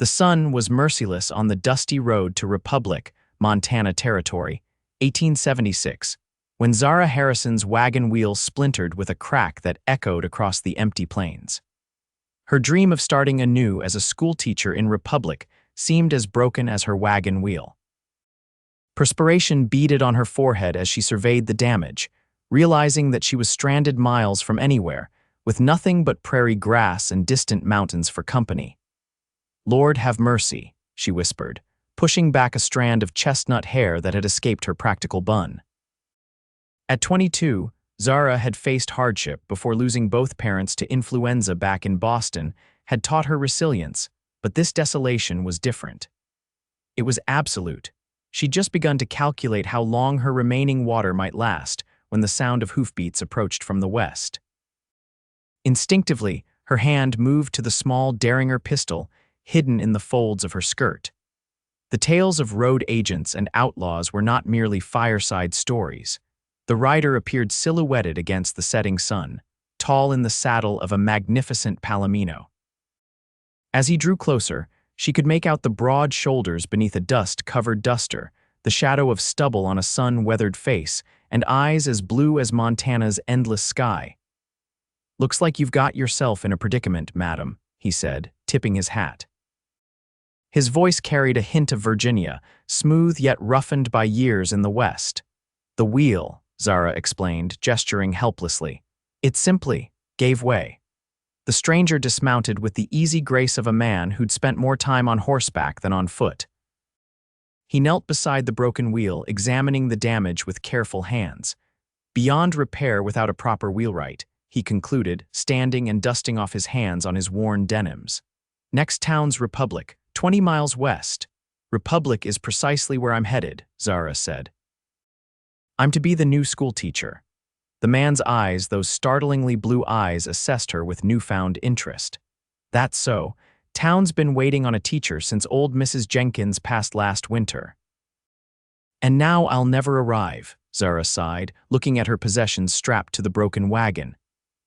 The sun was merciless on the dusty road to Republic, Montana Territory, 1876, when Zara Harrison's wagon wheel splintered with a crack that echoed across the empty plains. Her dream of starting anew as a schoolteacher in Republic seemed as broken as her wagon wheel. Perspiration beaded on her forehead as she surveyed the damage, realizing that she was stranded miles from anywhere, with nothing but prairie grass and distant mountains for company. "Lord, have mercy," she whispered, pushing back a strand of chestnut hair that had escaped her practical bun. At 22, Zara had faced hardship before losing both parents to influenza back in Boston had taught her resilience, but this desolation was different. It was absolute. She'd just begun to calculate how long her remaining water might last when the sound of hoofbeats approached from the west. Instinctively, her hand moved to the small Derringer pistol hidden in the folds of her skirt. The tales of road agents and outlaws were not merely fireside stories. The rider appeared silhouetted against the setting sun, tall in the saddle of a magnificent Palomino. As he drew closer, she could make out the broad shoulders beneath a dust-covered duster, the shadow of stubble on a sun-weathered face, and eyes as blue as Montana's endless sky. "Looks like you've got yourself in a predicament, madam," he said, tipping his hat. His voice carried a hint of Virginia, smooth yet roughened by years in the West. "The wheel," Zara explained, gesturing helplessly. "It simply gave way." The stranger dismounted with the easy grace of a man who'd spent more time on horseback than on foot. He knelt beside the broken wheel, examining the damage with careful hands. "Beyond repair without a proper wheelwright," he concluded, standing and dusting off his hands on his worn denims. "Next town's Republic, 20 miles west. Republic is precisely where I'm headed," Zara said. "I'm to be the new schoolteacher." The man's eyes, those startlingly blue eyes, assessed her with newfound interest. "That's so. Town's been waiting on a teacher since old Mrs. Jenkins passed last winter." "And now I'll never arrive," Zara sighed, looking at her possessions strapped to the broken wagon.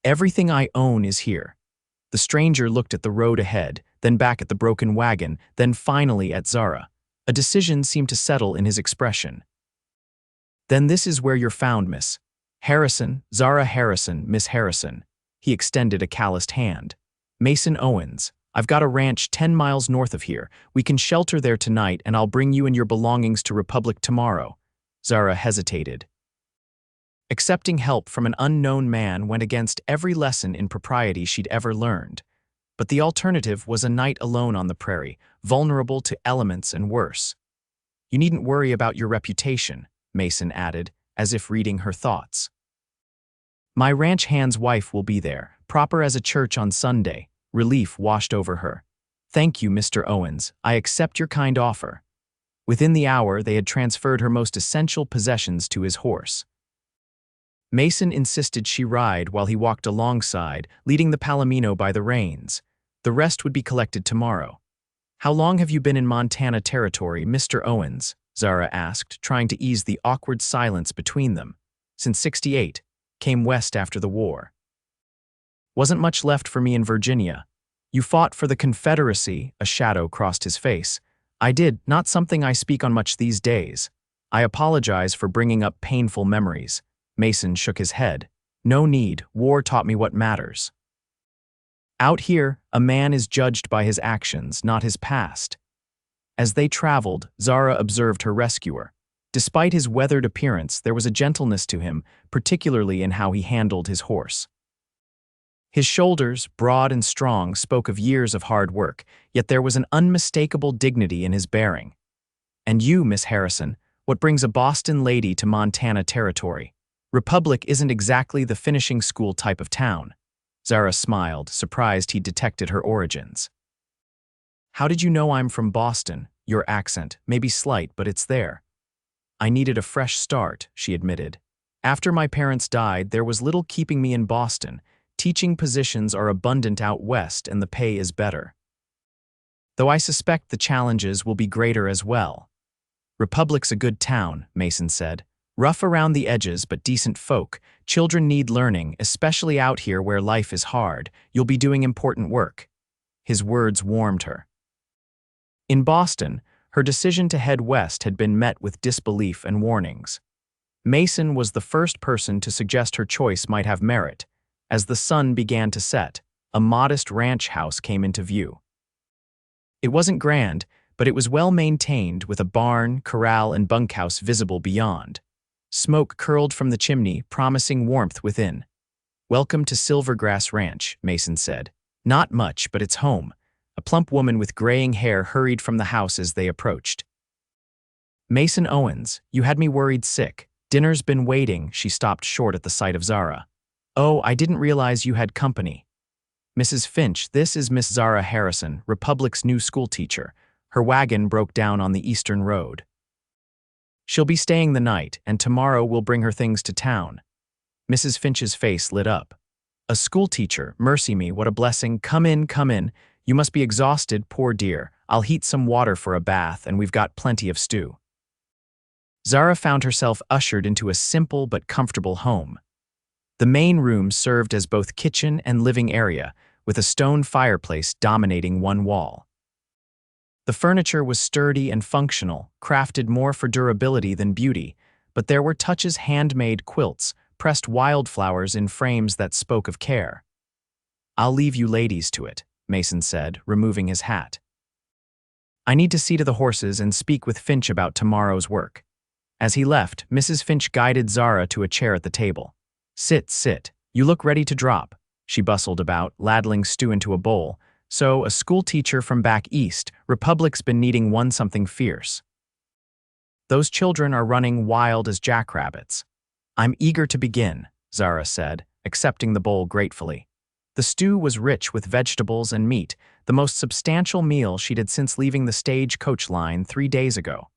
"Everything I own is here." The stranger looked at the road ahead, then back at the broken wagon, then finally at Zara. A decision seemed to settle in his expression. "Then this is where you're found, Miss Harrison, Zara Harrison, Miss Harrison." He extended a calloused hand. "Mason Owens. I've got a ranch 10 miles north of here. We can shelter there tonight, and I'll bring you and your belongings to Republic tomorrow." Zara hesitated. Accepting help from an unknown man went against every lesson in propriety she'd ever learned. But the alternative was a night alone on the prairie, vulnerable to elements and worse. "You needn't worry about your reputation," Mason added, as if reading her thoughts. "My ranch hand's wife will be there, proper as a church on Sunday." Relief washed over her. "Thank you, Mr. Owens. I accept your kind offer." Within the hour, they had transferred her most essential possessions to his horse. Mason insisted she ride while he walked alongside, leading the Palomino by the reins. The rest would be collected tomorrow. "How long have you been in Montana Territory, Mr. Owens?" Zara asked, trying to ease the awkward silence between them. "Since '68. Came west after the war." "Wasn't much left for me in Virginia." "You fought for the Confederacy," a shadow crossed his face. "I did, not something I speak on much these days. I apologize for bringing up painful memories." Mason shook his head. "No need, war taught me what matters." Out here, a man is judged by his actions, not his past. As they traveled, Zara observed her rescuer. Despite his weathered appearance, there was a gentleness to him, particularly in how he handled his horse. His shoulders, broad and strong, spoke of years of hard work, yet there was an unmistakable dignity in his bearing. "And you, Miss Harrison, what brings a Boston lady to Montana Territory? Republic isn't exactly the finishing school type of town." Zara smiled, surprised he'd detected her origins. "How did you know I'm from Boston? Your accent may be slight, but it's there." "I needed a fresh start," she admitted. "After my parents died, there was little keeping me in Boston. Teaching positions are abundant out west, and the pay is better. Though I suspect the challenges will be greater as well." "Republic's a good town," Mason said. "Rough around the edges, but decent folk. Children need learning, especially out here where life is hard. You'll be doing important work." His words warmed her. In Boston, her decision to head west had been met with disbelief and warnings. Mason was the first person to suggest her choice might have merit. As the sun began to set, a modest ranch house came into view. It wasn't grand, but it was well maintained, with a barn, corral, and bunkhouse visible beyond. Smoke curled from the chimney, promising warmth within. "Welcome to Silvergrass Ranch," Mason said. "Not much, but it's home." A plump woman with graying hair hurried from the house as they approached. "Mason Owens, you had me worried sick. Dinner's been waiting." She stopped short at the sight of Zara. "Oh, I didn't realize you had company." "Mrs. Finch, this is Miss Zara Harrison, Republic's new schoolteacher. Her wagon broke down on the Eastern Road. She'll be staying the night, and tomorrow we'll bring her things to town." Mrs. Finch's face lit up. "A schoolteacher, mercy me, what a blessing. Come in, come in. You must be exhausted, poor dear. I'll heat some water for a bath, and we've got plenty of stew." Zara found herself ushered into a simple but comfortable home. The main room served as both kitchen and living area, with a stone fireplace dominating one wall. The furniture was sturdy and functional, crafted more for durability than beauty, but there were touches: handmade quilts, pressed wildflowers in frames that spoke of care. "I'll leave you ladies to it," Mason said, removing his hat. "I need to see to the horses and speak with Finch about tomorrow's work." As he left, Mrs. Finch guided Zara to a chair at the table. "Sit, sit. You look ready to drop." She bustled about, ladling stew into a bowl. "So, a schoolteacher from back east, Republic's been needing one something fierce. Those children are running wild as jackrabbits." "I'm eager to begin," Zara said, accepting the bowl gratefully. The stew was rich with vegetables and meat, the most substantial meal she'd had since leaving the stagecoach line 3 days ago.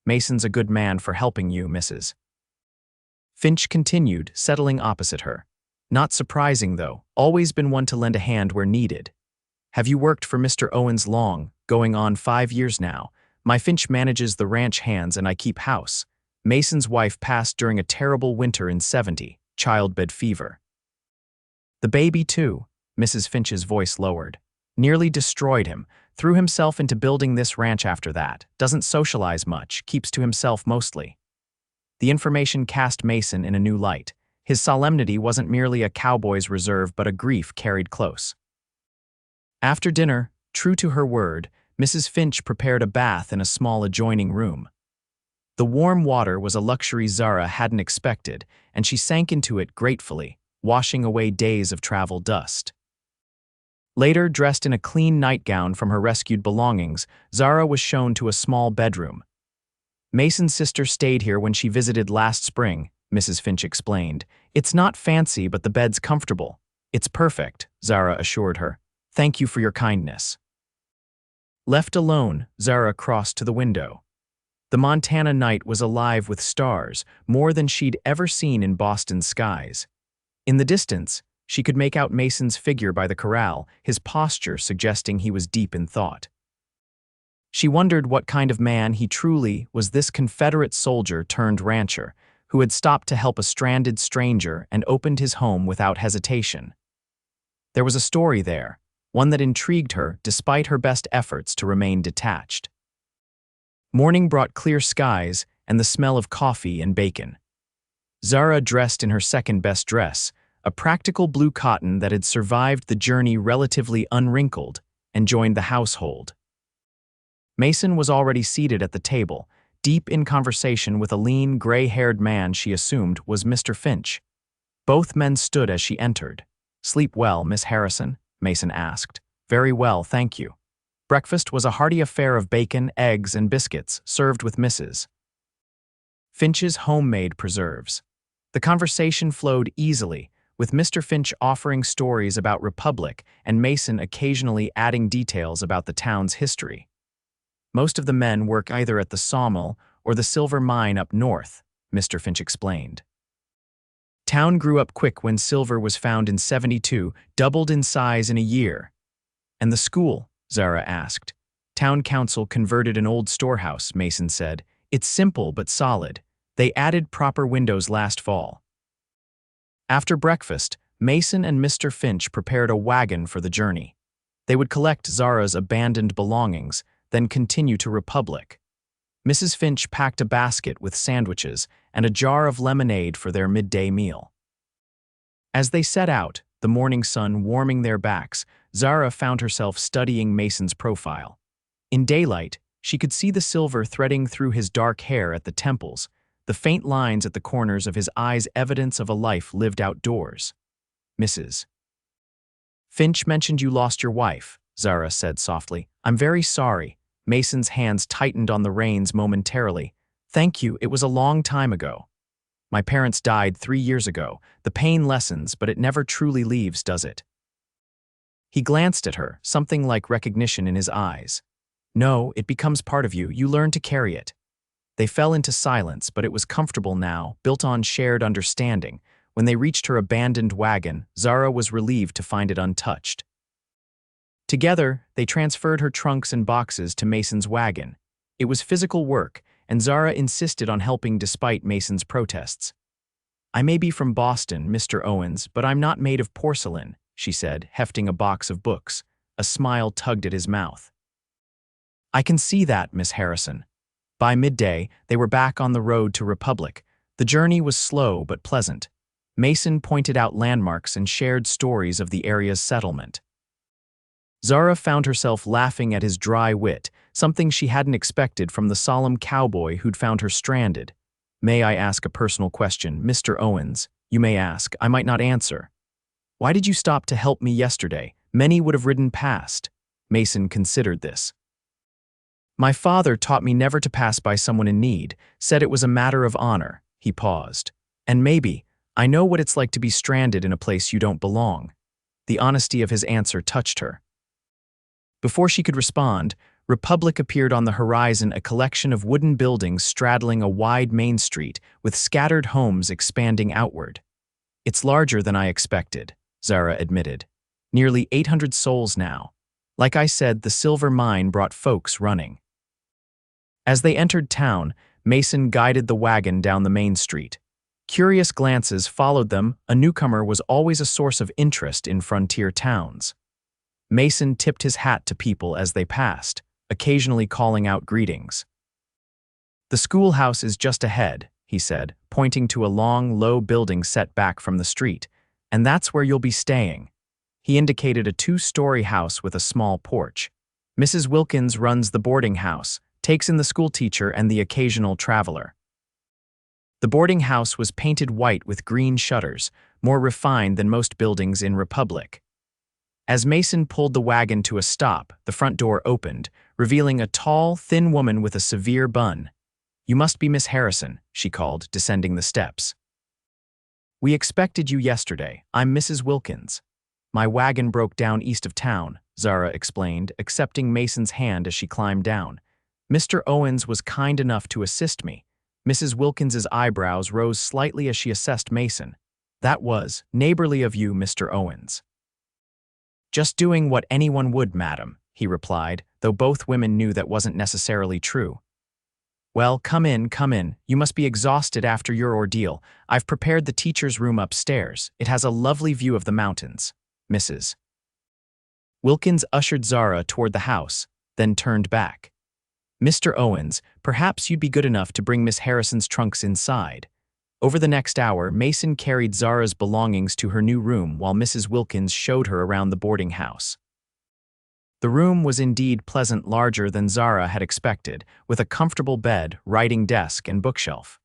"Mason's a good man for helping you, Mrs." Finch continued, settling opposite her. "Not surprising, though. Always been one to lend a hand where needed. Have you worked for Mr. Owens long, going on 5 years now? My Finch manages the ranch hands and I keep house. Mason's wife passed during a terrible winter in '70, childbed fever. The baby, too," Mrs. Finch's voice lowered. "Nearly destroyed him. Threw himself into building this ranch after that. Doesn't socialize much, keeps to himself mostly." The information cast Mason in a new light. His solemnity wasn't merely a cowboy's reserve, but a grief carried close. After dinner, true to her word, Mrs. Finch prepared a bath in a small adjoining room. The warm water was a luxury Zara hadn't expected, and she sank into it gratefully, washing away days of travel dust. Later, dressed in a clean nightgown from her rescued belongings, Zara was shown to a small bedroom. "Mason's sister stayed here when she visited last spring," Mrs. Finch explained. "It's not fancy, but the bed's comfortable." "It's perfect," Zara assured her. "Thank you for your kindness." Left alone, Zara crossed to the window. The Montana night was alive with stars, more than she'd ever seen in Boston's skies. In the distance, she could make out Mason's figure by the corral, his posture suggesting he was deep in thought. She wondered what kind of man he truly was, this Confederate soldier turned rancher, who had stopped to help a stranded stranger and opened his home without hesitation. There was a story there, one that intrigued her despite her best efforts to remain detached. Morning brought clear skies and the smell of coffee and bacon. Zara dressed in her second-best dress, a practical blue cotton that had survived the journey relatively unwrinkled, and joined the household. Mason was already seated at the table, deep in conversation with a lean, gray-haired man she assumed was Mr. Finch. Both men stood as she entered. "Sleep well, Miss Harrison?" Mason asked. "Very well, thank you." Breakfast was a hearty affair of bacon, eggs, and biscuits, served with Mrs. Finch's homemade preserves. The conversation flowed easily, with Mr. Finch offering stories about Republic and Mason occasionally adding details about the town's history. "Most of the men work either at the sawmill or the silver mine up north," Mr. Finch explained. "Town grew up quick when silver was found in '72, doubled in size in a year." "And the school?" Zara asked. "Town council converted an old storehouse," Mason said. "It's simple but solid. They added proper windows last fall." After breakfast, Mason and Mr. Finch prepared a wagon for the journey. They would collect Zara's abandoned belongings, then continue to Republic. Mrs. Finch packed a basket with sandwiches and a jar of lemonade for their midday meal. As they set out, the morning sun warming their backs, Zara found herself studying Mason's profile. In daylight, she could see the silver threading through his dark hair at the temples, the faint lines at the corners of his eyes evidence of a life lived outdoors. Mrs. Finch mentioned you lost your wife, Zara said softly. I'm very sorry. Mason's hands tightened on the reins momentarily. Thank you, it was a long time ago. My parents died 3 years ago. The pain lessens, but it never truly leaves, does it? He glanced at her, something like recognition in his eyes. No, it becomes part of you. You learn to carry it. They fell into silence, but it was comfortable now, built on shared understanding. When they reached her abandoned wagon, Zara was relieved to find it untouched. Together, they transferred her trunks and boxes to Mason's wagon. It was physical work, and Zara insisted on helping despite Mason's protests. I may be from Boston, Mr. Owens, but I'm not made of porcelain, she said, hefting a box of books. A smile tugged at his mouth. I can see that, Miss Harrison. By midday, they were back on the road to Republic. The journey was slow but pleasant. Mason pointed out landmarks and shared stories of the area's settlement. Zara found herself laughing at his dry wit, something she hadn't expected from the solemn cowboy who'd found her stranded. May I ask a personal question, Mr. Owens? You may ask, I might not answer. Why did you stop to help me yesterday? Many would have ridden past. Mason considered this. My father taught me never to pass by someone in need, said it was a matter of honor. He paused. And maybe, I know what it's like to be stranded in a place you don't belong. The honesty of his answer touched her. Before she could respond, Republic appeared on the horizon, a collection of wooden buildings straddling a wide main street with scattered homes expanding outward. It's larger than I expected, Zara admitted. Nearly 800 souls now. Like I said, the silver mine brought folks running. As they entered town, Mason guided the wagon down the main street. Curious glances followed them. A newcomer was always a source of interest in frontier towns. Mason tipped his hat to people as they passed, occasionally calling out greetings. The schoolhouse is just ahead, he said, pointing to a long, low building set back from the street, and that's where you'll be staying. He indicated a 2-story house with a small porch. Mrs. Wilkins runs the boarding house, takes in the schoolteacher and the occasional traveler. The boarding house was painted white with green shutters, more refined than most buildings in Republic. As Mason pulled the wagon to a stop, the front door opened, revealing a tall, thin woman with a severe bun. You must be Miss Harrison, she called, descending the steps. We expected you yesterday. I'm Mrs. Wilkins. My wagon broke down east of town, Zara explained, accepting Mason's hand as she climbed down. Mr. Owens was kind enough to assist me. Mrs. Wilkins's eyebrows rose slightly as she assessed Mason. That was neighborly of you, Mr. Owens. Just doing what anyone would, madam, he replied, though both women knew that wasn't necessarily true. Well, come in, come in. You must be exhausted after your ordeal. I've prepared the teacher's room upstairs. It has a lovely view of the mountains. Mrs. Wilkins ushered Zara toward the house, then turned back. Mr. Owens, perhaps you'd be good enough to bring Miss Harrison's trunks inside. Over the next hour, Mason carried Zara's belongings to her new room while Mrs. Wilkins showed her around the boarding house. The room was indeed pleasant, larger than Zara had expected, with a comfortable bed, writing desk, and bookshelf.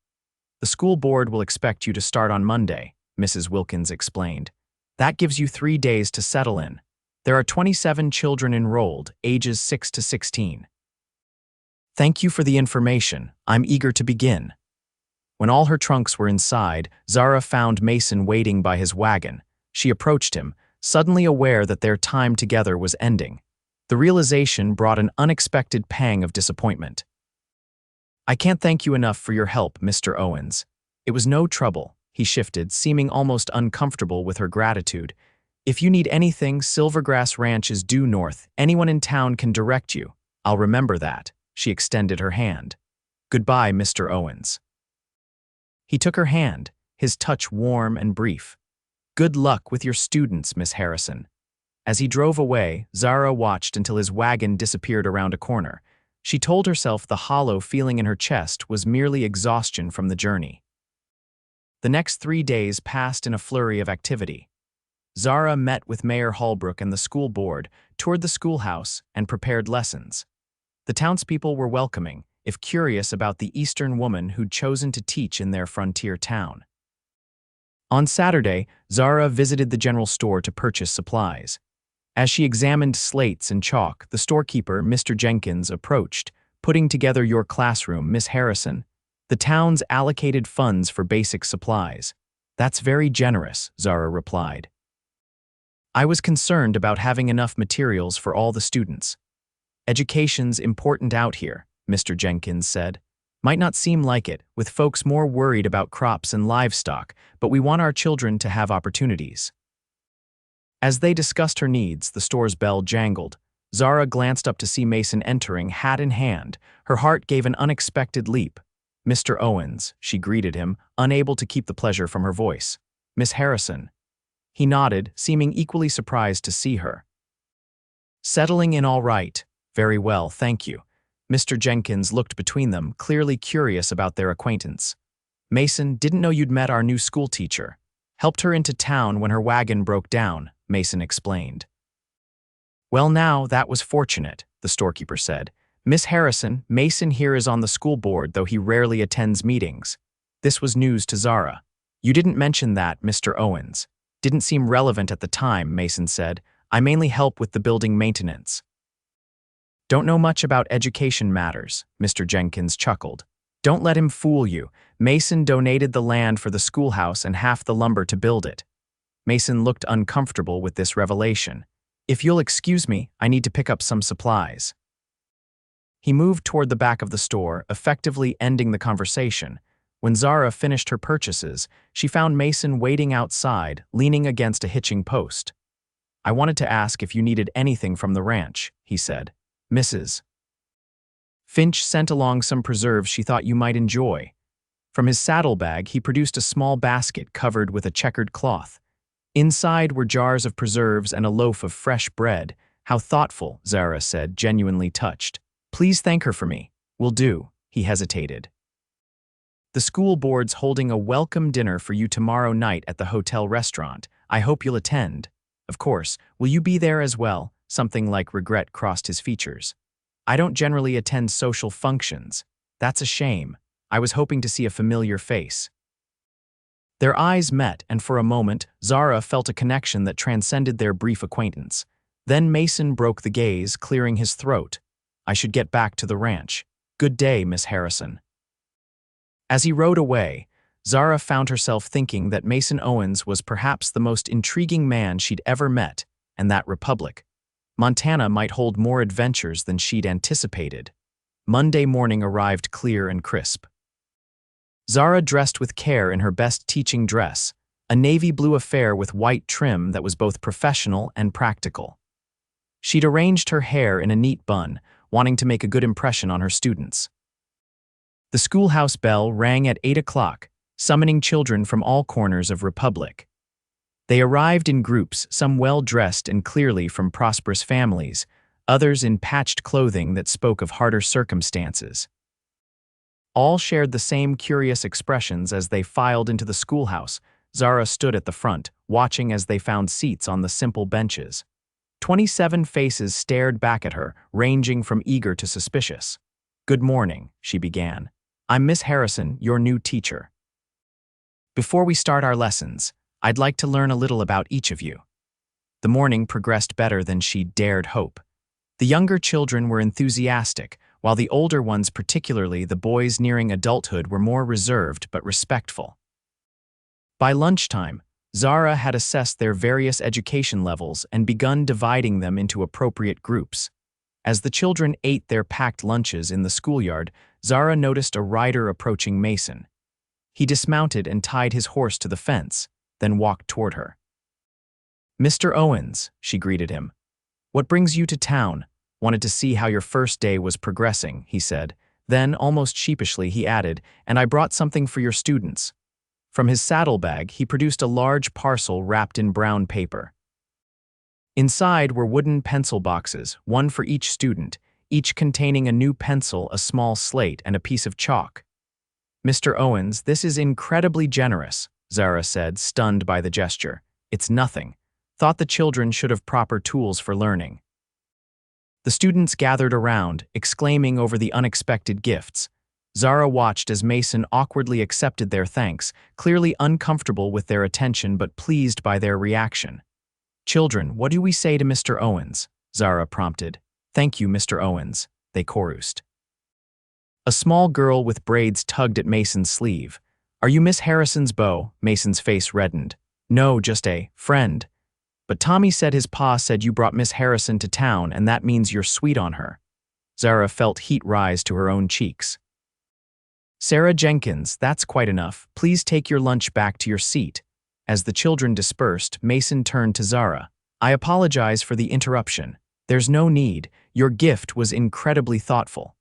The school board will expect you to start on Monday, Mrs. Wilkins explained. That gives you 3 days to settle in. There are 27 children enrolled, ages 6 to 16. Thank you for the information. I'm eager to begin. When all her trunks were inside, Zara found Mason waiting by his wagon. She approached him, suddenly aware that their time together was ending. The realization brought an unexpected pang of disappointment. I can't thank you enough for your help, Mr. Owens. It was no trouble, he shifted, seeming almost uncomfortable with her gratitude. If you need anything, Silvergrass Ranch is due north. Anyone in town can direct you. I'll remember that. She extended her hand. Goodbye, Mr. Owens. He took her hand, his touch warm and brief. Good luck with your students, Miss Harrison. As he drove away, Zara watched until his wagon disappeared around a corner. She told herself the hollow feeling in her chest was merely exhaustion from the journey. The next 3 days passed in a flurry of activity. Zara met with Mayor Holbrook and the school board, toured the schoolhouse, and prepared lessons. The townspeople were welcoming, if curious about the Eastern woman who'd chosen to teach in their frontier town. On Saturday, Zara visited the general store to purchase supplies. As she examined slates and chalk, the storekeeper, Mr. Jenkins, approached, "Putting together your classroom, Miss Harrison. The town's allocated funds for basic supplies." "That's very generous," Zara replied. "I was concerned about having enough materials for all the students." "Education's important out here," Mr. Jenkins said. "Might not seem like it, with folks more worried about crops and livestock, but we want our children to have opportunities." As they discussed her needs, the store's bell jangled. Zara glanced up to see Mason entering, hat in hand. Her heart gave an unexpected leap. "Mr. Owens," she greeted him, unable to keep the pleasure from her voice. "Miss Harrison." He nodded, seeming equally surprised to see her. "Settling in all right. Very well, thank you." Mr. Jenkins looked between them, clearly curious about their acquaintance. "Mason, didn't know you'd met our new schoolteacher. Helped her into town when her wagon broke down," Mason explained. "Well now, that was fortunate," the storekeeper said. "Miss Harrison, Mason here is on the school board, though he rarely attends meetings." This was news to Zara. "You didn't mention that, Mr. Owens." "Didn't seem relevant at the time," Mason said. "I mainly help with the building maintenance." "Don't know much about education matters," Mr. Jenkins chuckled. "Don't let him fool you. Mason donated the land for the schoolhouse and half the lumber to build it." Mason looked uncomfortable with this revelation. "If you'll excuse me, I need to pick up some supplies." He moved toward the back of the store, effectively ending the conversation. When Zara finished her purchases, she found Mason waiting outside, leaning against a hitching post. "I wanted to ask if you needed anything from the ranch," he said. "Mrs. Finch sent along some preserves she thought you might enjoy." From his saddlebag, he produced a small basket covered with a checkered cloth. Inside were jars of preserves and a loaf of fresh bread. "How thoughtful," Zara said, genuinely touched. "Please thank her for me." "Will do," he hesitated. "The school board's holding a welcome dinner for you tomorrow night at the hotel restaurant. I hope you'll attend." "Of course. Will you be there as well?" Something like regret crossed his features. "I don't generally attend social functions." "That's a shame. I was hoping to see a familiar face." Their eyes met, and for a moment, Zara felt a connection that transcended their brief acquaintance. Then Mason broke the gaze, clearing his throat. "I should get back to the ranch. Good day, Miss Harrison." As he rode away, Zara found herself thinking that Mason Owens was perhaps the most intriguing man she'd ever met, and that Republic, Montana, might hold more adventures than she'd anticipated. Monday morning arrived clear and crisp. Zara dressed with care in her best teaching dress, a navy blue affair with white trim that was both professional and practical. She'd arranged her hair in a neat bun, wanting to make a good impression on her students. The schoolhouse bell rang at 8 o'clock, summoning children from all corners of Republic. They arrived in groups, some well-dressed and clearly from prosperous families, others in patched clothing that spoke of harder circumstances. All shared the same curious expressions as they filed into the schoolhouse. Zara stood at the front, watching as they found seats on the simple benches. 27 faces stared back at her, ranging from eager to suspicious. "Good morning," she began. "I'm Miss Harrison, your new teacher. Before we start our lessons, I'd like to learn a little about each of you." The morning progressed better than she'd dared hope. The younger children were enthusiastic, while the older ones, particularly the boys nearing adulthood, were more reserved but respectful. By lunchtime, Zara had assessed their various education levels and begun dividing them into appropriate groups. As the children ate their packed lunches in the schoolyard, Zara noticed a rider approaching Mason. He dismounted and tied his horse to the fence, then walked toward her. "Mr. Owens," she greeted him. "What brings you to town?" "Wanted to see how your first day was progressing," he said. Then, almost sheepishly, he added, "And I brought something for your students." From his saddlebag, he produced a large parcel wrapped in brown paper. Inside were wooden pencil boxes, one for each student, each containing a new pencil, a small slate, and a piece of chalk. "Mr. Owens, this is incredibly generous," Zara said, stunned by the gesture. "It's nothing. Thought the children should have proper tools for learning." The students gathered around, exclaiming over the unexpected gifts. Zara watched as Mason awkwardly accepted their thanks, clearly uncomfortable with their attention but pleased by their reaction. "Children, what do we say to Mr. Owens?" Zara prompted. "Thank you, Mr. Owens," they chorused. A small girl with braids tugged at Mason's sleeve. "Are you Miss Harrison's beau?" Mason's face reddened. "No, just a friend. But Tommy said his pa said you brought Miss Harrison to town and that means you're sweet on her." Zara felt heat rise to her own cheeks. "Sarah Jenkins, that's quite enough. Please take your lunch back to your seat." As the children dispersed, Mason turned to Zara. "I apologize for the interruption. There's no need. Your gift was incredibly thoughtful.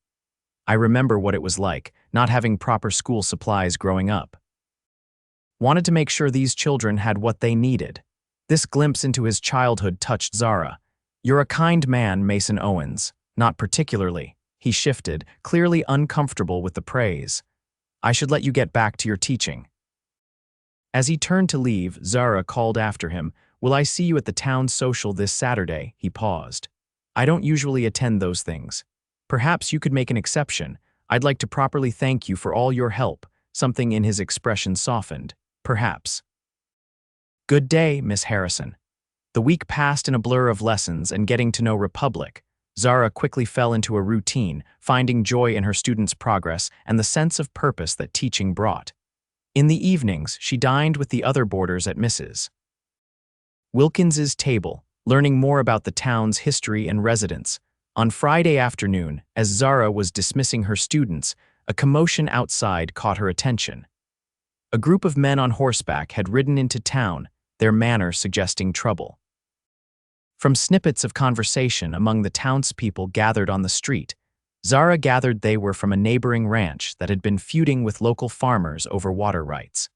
I remember what it was like, not having proper school supplies growing up. Wanted to make sure these children had what they needed." This glimpse into his childhood touched Zara. "You're a kind man, Mason Owens." "Not particularly." He shifted, clearly uncomfortable with the praise. "I should let you get back to your teaching." As he turned to leave, Zara called after him. "Will I see you at the town social this Saturday?" He paused. "I don't usually attend those things. Perhaps you could make an exception. I'd like to properly thank you for all your help." Something in his expression softened. "Perhaps." "Good day, Miss Harrison." The week passed in a blur of lessons and getting to know Republic. Zara quickly fell into a routine, finding joy in her students' progress and the sense of purpose that teaching brought. In the evenings, she dined with the other boarders at Mrs. Wilkins's table, learning more about the town's history and residents. On Friday afternoon, as Zara was dismissing her students, a commotion outside caught her attention. A group of men on horseback had ridden into town, their manner suggesting trouble. From snippets of conversation among the townspeople gathered on the street, Zara gathered they were from a neighboring ranch that had been feuding with local farmers over water rights.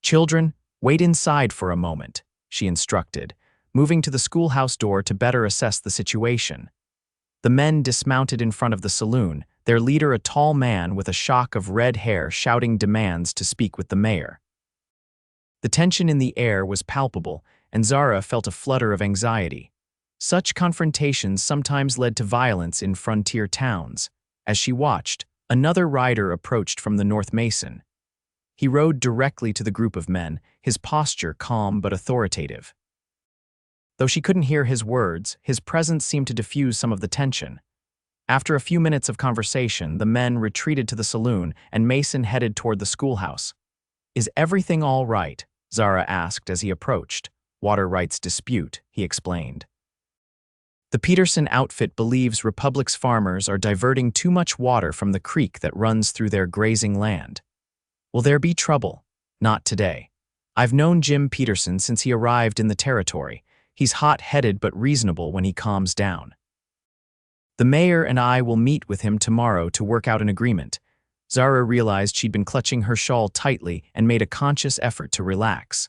"Children, wait inside for a moment," she instructed, moving to the schoolhouse door to better assess the situation. The men dismounted in front of the saloon, their leader a tall man with a shock of red hair shouting demands to speak with the mayor. The tension in the air was palpable, and Zara felt a flutter of anxiety. Such confrontations sometimes led to violence in frontier towns. As she watched, another rider approached from the North Mason. He rode directly to the group of men, his posture calm but authoritative. Though she couldn't hear his words, his presence seemed to diffuse some of the tension. After a few minutes of conversation, the men retreated to the saloon and Mason headed toward the schoolhouse. "Is everything all right?" Zara asked as he approached. "Water rights dispute," he explained. "The Peterson outfit believes Republic's farmers are diverting too much water from the creek that runs through their grazing land." "Will there be trouble?" "Not today. I've known Jim Peterson since he arrived in the territory. He's hot-headed but reasonable when he calms down. The mayor and I will meet with him tomorrow to work out an agreement." Zara realized she'd been clutching her shawl tightly and made a conscious effort to relax.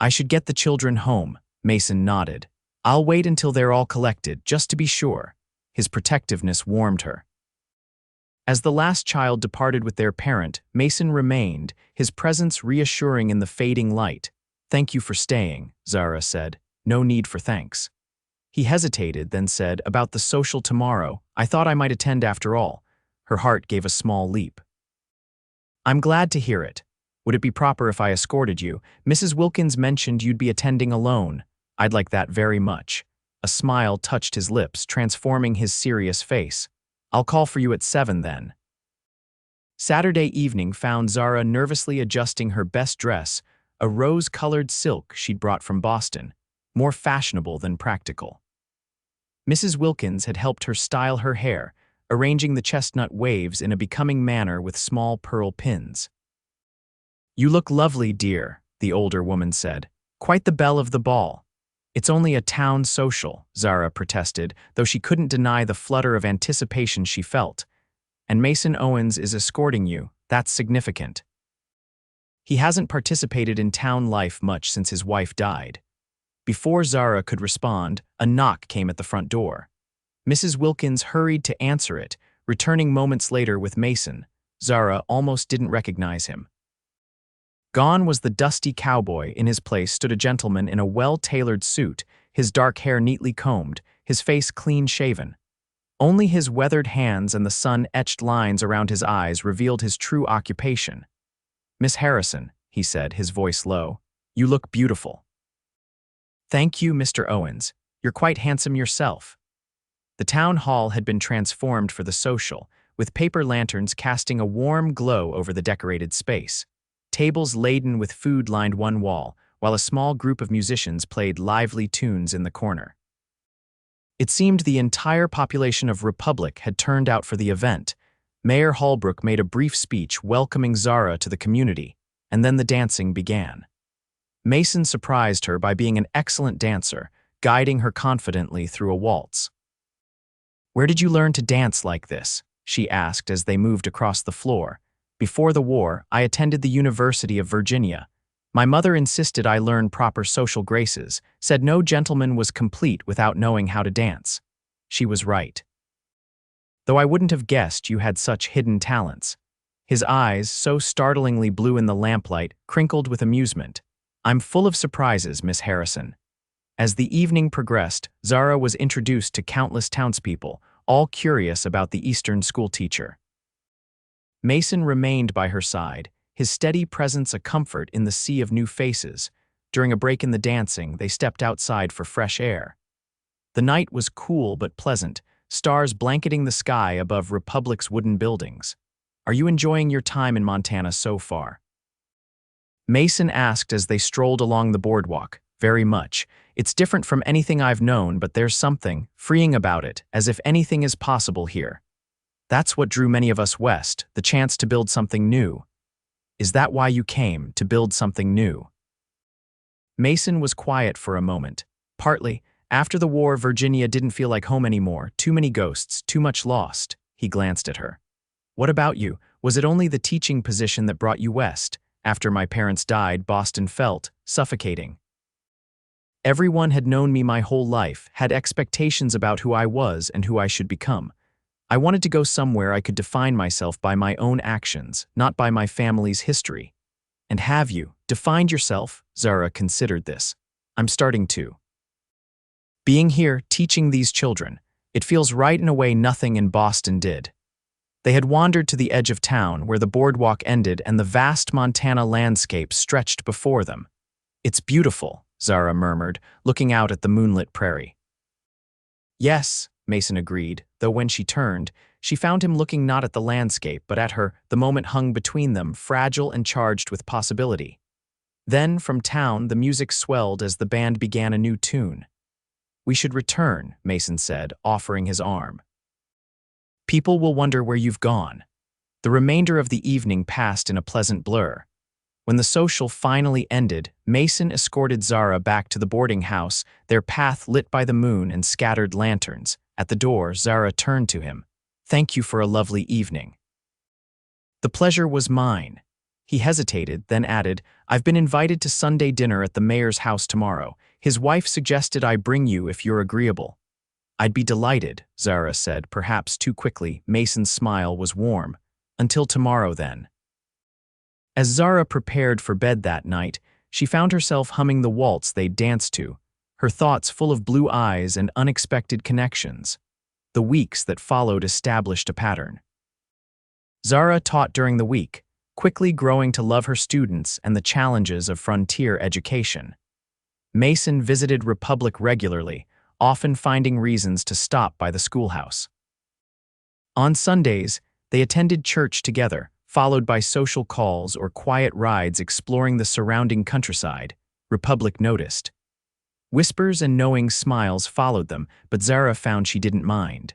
"I should get the children home," Mason nodded. "I'll wait until they're all collected, just to be sure." His protectiveness warmed her. As the last child departed with their parent, Mason remained, his presence reassuring in the fading light. "Thank you for staying," Zara said. "No need for thanks." He hesitated, then said, "About the social tomorrow, I thought I might attend after all." Her heart gave a small leap. "I'm glad to hear it. Would it be proper if I escorted you? Mrs. Wilkins mentioned you'd be attending alone." "I'd like that very much." A smile touched his lips, transforming his serious face. "I'll call for you at 7 then." Saturday evening found Zara nervously adjusting her best dress, a rose-colored silk she'd brought from Boston, more fashionable than practical. Mrs. Wilkins had helped her style her hair, arranging the chestnut waves in a becoming manner with small pearl pins. "You look lovely, dear," the older woman said. "Quite the belle of the ball." "It's only a town social," Zara protested, though she couldn't deny the flutter of anticipation she felt. "And Mason Owens is escorting you. That's significant. He hasn't participated in town life much since his wife died." Before Zara could respond, a knock came at the front door. Mrs. Wilkins hurried to answer it, returning moments later with Mason. Zara almost didn't recognize him. Gone was the dusty cowboy. In his place stood a gentleman in a well-tailored suit, his dark hair neatly combed, his face clean-shaven. Only his weathered hands and the sun-etched lines around his eyes revealed his true occupation. "Miss Harrison," he said, his voice low, "you look beautiful." "Thank you, Mr. Owens. You're quite handsome yourself." The town hall had been transformed for the social, with paper lanterns casting a warm glow over the decorated space. Tables laden with food lined one wall, while a small group of musicians played lively tunes in the corner. It seemed the entire population of Republic had turned out for the event. Mayor Holbrook made a brief speech welcoming Zara to the community, and then the dancing began. Mason surprised her by being an excellent dancer, guiding her confidently through a waltz. "Where did you learn to dance like this?" she asked as they moved across the floor. "Before the war, I attended the University of Virginia. My mother insisted I learn proper social graces, said no gentleman was complete without knowing how to dance." She was right. "Though I wouldn't have guessed you had such hidden talents." His eyes, so startlingly blue in the lamplight, crinkled with amusement. "I'm full of surprises, Miss Harrison." As the evening progressed, Zara was introduced to countless townspeople, all curious about the Eastern schoolteacher. Mason remained by her side, his steady presence a comfort in the sea of new faces. During a break in the dancing, they stepped outside for fresh air. The night was cool but pleasant, stars blanketing the sky above Republic's wooden buildings. "Are you enjoying your time in Montana so far?" Mason asked as they strolled along the boardwalk. "Very much. It's different from anything I've known, but there's something freeing about it, as if anything is possible here. That's what drew many of us west, the chance to build something new." "Is that why you came, to build something new?" Mason was quiet for a moment. "Partly. After the war, Virginia didn't feel like home anymore. Too many ghosts, too much lost." He glanced at her. "What about you? Was it only the teaching position that brought you west? After my parents died, Boston felt suffocating. Everyone had known me my whole life, had expectations about who I was and who I should become. I wanted to go somewhere I could define myself by my own actions, not by my family's history." "And have you defined yourself?" Zara considered this. "I'm starting to. Being here, teaching these children, it feels right in a way nothing in Boston did." They had wandered to the edge of town, where the boardwalk ended and the vast Montana landscape stretched before them. "It's beautiful," Zara murmured, looking out at the moonlit prairie. "Yes," Mason agreed, though when she turned, she found him looking not at the landscape but at her. The moment hung between them, fragile and charged with possibility. Then, from town, the music swelled as the band began a new tune. "We should return," Mason said, offering his arm. "People will wonder where you've gone." The remainder of the evening passed in a pleasant blur. When the social finally ended, Mason escorted Zara back to the boarding house, their path lit by the moon and scattered lanterns. At the door, Zara turned to him. "Thank you for a lovely evening." "The pleasure was mine." He hesitated, then added, "I've been invited to Sunday dinner at the mayor's house tomorrow. His wife suggested I bring you if you're agreeable." "I'd be delighted," Zara said, perhaps too quickly. Mason's smile was warm. "Until tomorrow, then." As Zara prepared for bed that night, she found herself humming the waltz they'd danced to, her thoughts full of blue eyes and unexpected connections. The weeks that followed established a pattern. Zara taught during the week, quickly growing to love her students and the challenges of frontier education. Mason visited Republic regularly, often finding reasons to stop by the schoolhouse. On Sundays, they attended church together, followed by social calls or quiet rides exploring the surrounding countryside. Republic noticed. Whispers and knowing smiles followed them, but Zara found she didn't mind.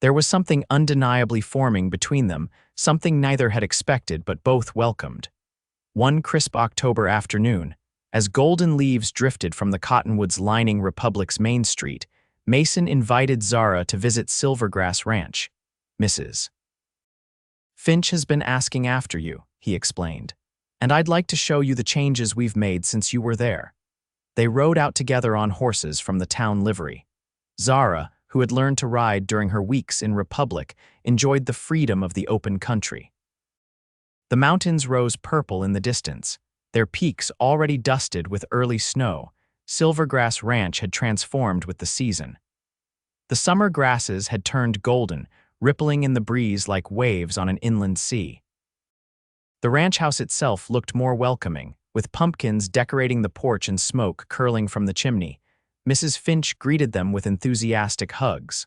There was something undeniably forming between them, something neither had expected but both welcomed. One crisp October afternoon, as golden leaves drifted from the cottonwoods lining Republic's Main Street, Mason invited Zara to visit Silvergrass Ranch. "Mrs. Finch has been asking after you," he explained, "and I'd like to show you the changes we've made since you were there." They rode out together on horses from the town livery. Zara, who had learned to ride during her weeks in Republic, enjoyed the freedom of the open country. The mountains rose purple in the distance, their peaks already dusted with early snow. Silvergrass Ranch had transformed with the season. The summer grasses had turned golden, rippling in the breeze like waves on an inland sea. The ranch house itself looked more welcoming, with pumpkins decorating the porch and smoke curling from the chimney. Mrs. Finch greeted them with enthusiastic hugs.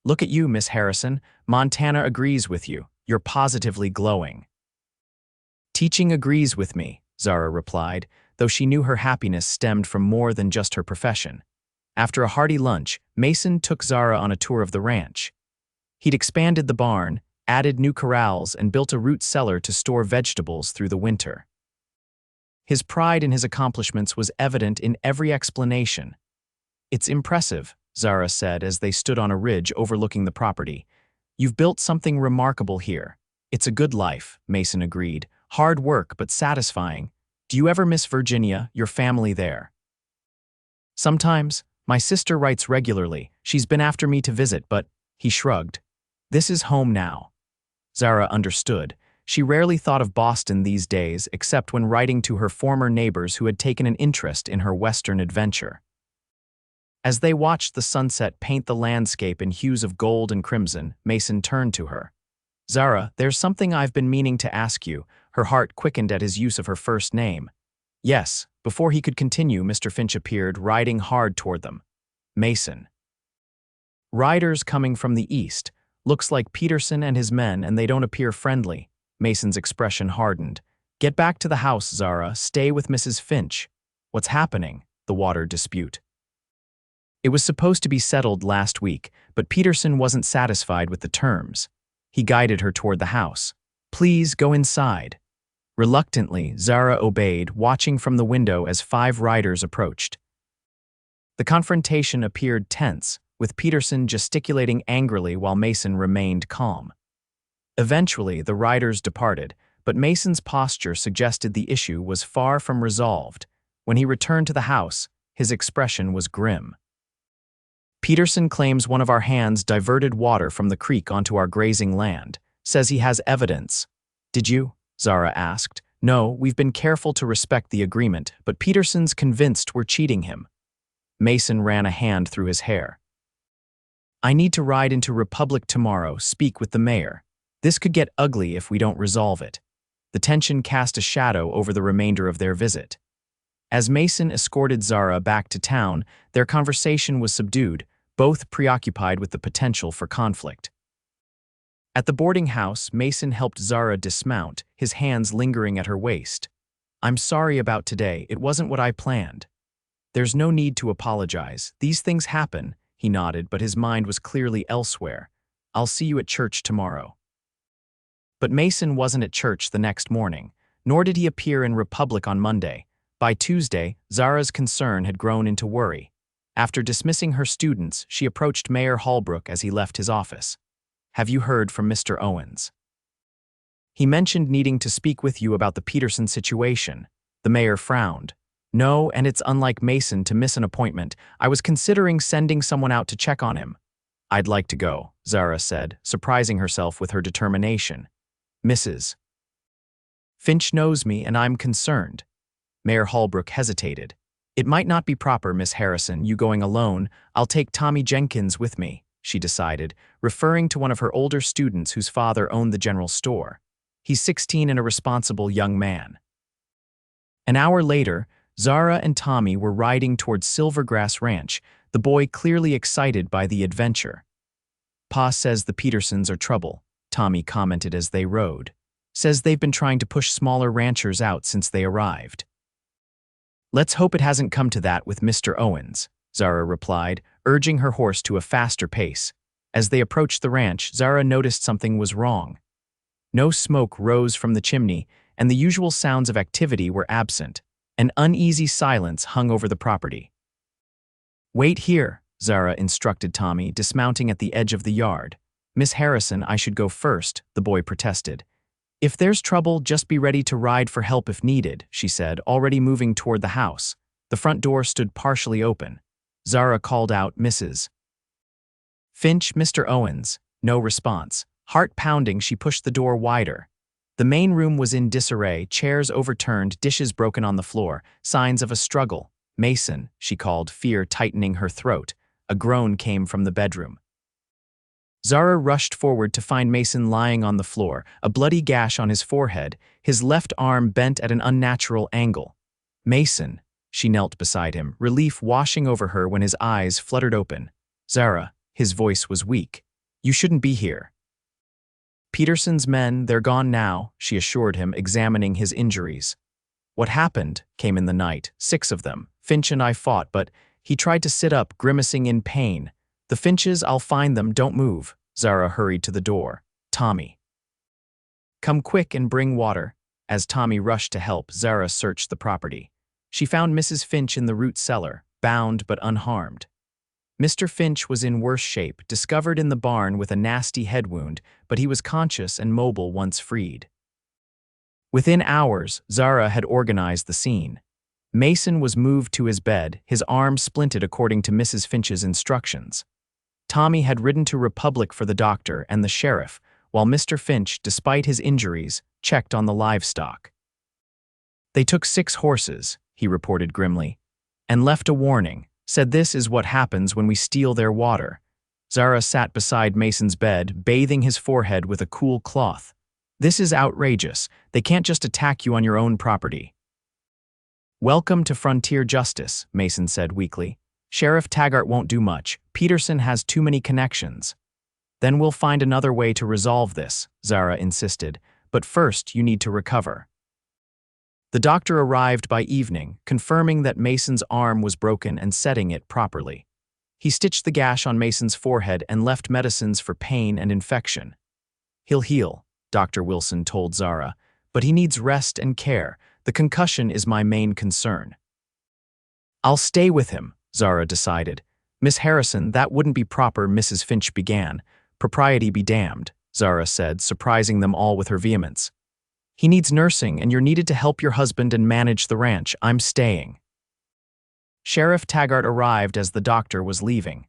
"Look at you, Miss Harrison. Montana agrees with you. You're positively glowing." "Teaching agrees with me," Zara replied, though she knew her happiness stemmed from more than just her profession. After a hearty lunch, Mason took Zara on a tour of the ranch. He'd expanded the barn, added new corrals, and built a root cellar to store vegetables through the winter. His pride in his accomplishments was evident in every explanation. "It's impressive," Zara said as they stood on a ridge overlooking the property. "You've built something remarkable here." "It's a good life," Mason agreed. "Hard work, but satisfying. Do you ever miss Virginia, your family there?" "Sometimes. My sister writes regularly. She's been after me to visit, but," he shrugged. "This is home now." Zara understood. She rarely thought of Boston these days, except when writing to her former neighbors who had taken an interest in her western adventure. As they watched the sunset paint the landscape in hues of gold and crimson, Mason turned to her. "Zara, there's something I've been meaning to ask you." Her heart quickened at his use of her first name. "Yes." Before he could continue, Mr. Finch appeared, riding hard toward them. "Mason." "Riders coming from the east. Looks like Peterson and his men, and they don't appear friendly." Mason's expression hardened. "Get back to the house, Zara. Stay with Mrs. Finch." "What's happening?" "The water dispute." It was supposed to be settled last week, but Peterson wasn't satisfied with the terms. He guided her toward the house. "Please go inside." Reluctantly, Zara obeyed, watching from the window as 5 riders approached. The confrontation appeared tense, with Peterson gesticulating angrily while Mason remained calm. Eventually, the riders departed, but Mason's posture suggested the issue was far from resolved. When he returned to the house, his expression was grim. "Peterson claims one of our hands diverted water from the creek onto our grazing land. Says he has evidence." "Did you?" Zara asked. "No, we've been careful to respect the agreement, but Peterson's convinced we're cheating him." Mason ran a hand through his hair. "I need to ride into Republic tomorrow, speak with the mayor. This could get ugly if we don't resolve it." The tension cast a shadow over the remainder of their visit. As Mason escorted Zara back to town, their conversation was subdued, both preoccupied with the potential for conflict. At the boarding house, Mason helped Zara dismount, his hands lingering at her waist. "I'm sorry about today. It wasn't what I planned." "There's no need to apologize. These things happen," he nodded, but his mind was clearly elsewhere. "I'll see you at church tomorrow." But Mason wasn't at church the next morning, nor did he appear in Republic on Monday. By Tuesday, Zara's concern had grown into worry. After dismissing her students, she approached Mayor Holbrook as he left his office. "Have you heard from Mr. Owens? He mentioned needing to speak with you about the Peterson situation." The mayor frowned. "No, and it's unlike Mason to miss an appointment. I was considering sending someone out to check on him." "I'd like to go," Zara said, surprising herself with her determination. "Mrs. Finch knows me, and I'm concerned." Mayor Holbrook hesitated. "It might not be proper, Miss Harrison, you going alone. I'll take Tommy Jenkins with me," she decided, referring to one of her older students whose father owned the general store. "He's 16 and a responsible young man." An hour later, Zara and Tommy were riding towards Silvergrass Ranch, the boy clearly excited by the adventure. "Pa says the Petersons are trouble," Tommy commented as they rode. "Says they've been trying to push smaller ranchers out since they arrived." "Let's hope it hasn't come to that with Mr. Owens," Zara replied, urging her horse to a faster pace. As they approached the ranch, Zara noticed something was wrong. No smoke rose from the chimney, and the usual sounds of activity were absent. An uneasy silence hung over the property. "Wait here," Zara instructed Tommy, dismounting at the edge of the yard. "Miss Harrison, I should go first," the boy protested. "If there's trouble, just be ready to ride for help if needed," she said, already moving toward the house. The front door stood partially open. Zara called out, "Mrs. Finch, Mr. Owens. No response. Heart pounding, she pushed the door wider. The main room was in disarray, chairs overturned, dishes broken on the floor, signs of a struggle. Mason, she called, fear tightening her throat. A groan came from the bedroom. Zara rushed forward to find Mason lying on the floor, a bloody gash on his forehead, his left arm bent at an unnatural angle. Mason, she knelt beside him, relief washing over her when his eyes fluttered open. Zara, his voice was weak. You shouldn't be here. Peterson's men, they're gone now, she assured him, examining his injuries. What happened? Came in the night, 6 of them. Finch and I fought, but he tried to sit up, grimacing in pain. The Finches, I'll find them, don't move. Zara hurried to the door. Tommy. Come quick and bring water. As Tommy rushed to help, Zara searched the property. She found Mrs. Finch in the root cellar, bound but unharmed. Mr. Finch was in worse shape, discovered in the barn with a nasty head wound, but he was conscious and mobile once freed. Within hours, Zara had organized the scene. Mason was moved to his bed, his arm splinted according to Mrs. Finch's instructions. Tommy had ridden to Republic for the doctor and the sheriff, while Mr. Finch, despite his injuries, checked on the livestock. They took 6 horses, he reported grimly, and left a warning, said this is what happens when we steal their water. Zara sat beside Mason's bed, bathing his forehead with a cool cloth. This is outrageous. They can't just attack you on your own property. Welcome to frontier justice, Mason said weakly. Sheriff Taggart won't do much. Peterson has too many connections. Then we'll find another way to resolve this, Zara insisted. But first, you need to recover. The doctor arrived by evening, confirming that Mason's arm was broken and setting it properly. He stitched the gash on Mason's forehead and left medicines for pain and infection. He'll heal, Dr. Wilson told Zara, but he needs rest and care. The concussion is my main concern. I'll stay with him, Zara decided. Miss Harrison, that wouldn't be proper, Mrs. Finch began. Propriety be damned, Zara said, surprising them all with her vehemence. He needs nursing, and you're needed to help your husband and manage the ranch. I'm staying. Sheriff Taggart arrived as the doctor was leaving.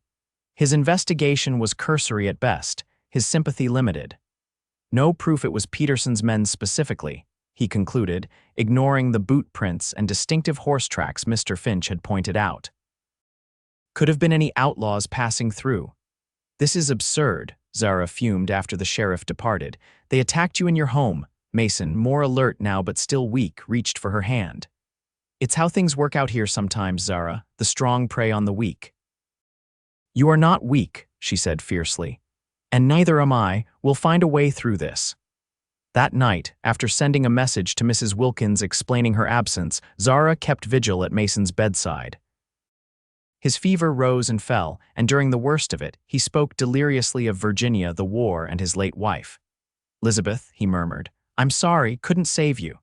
His investigation was cursory at best, his sympathy limited. No proof it was Peterson's men specifically, he concluded, ignoring the boot prints and distinctive horse tracks Mr. Finch had pointed out. Could have been any outlaws passing through. This is absurd, Zara fumed after the sheriff departed. They attacked you in your home. Mason, more alert now but still weak, reached for her hand. It's how things work out here sometimes, Zara. The strong prey on the weak. You are not weak, she said fiercely. And neither am I. We'll find a way through this. That night, after sending a message to Mrs. Wilkins explaining her absence, Zara kept vigil at Mason's bedside. His fever rose and fell, and during the worst of it, he spoke deliriously of Virginia, the war, and his late wife. Elizabeth, he murmured, I'm sorry, couldn't save you.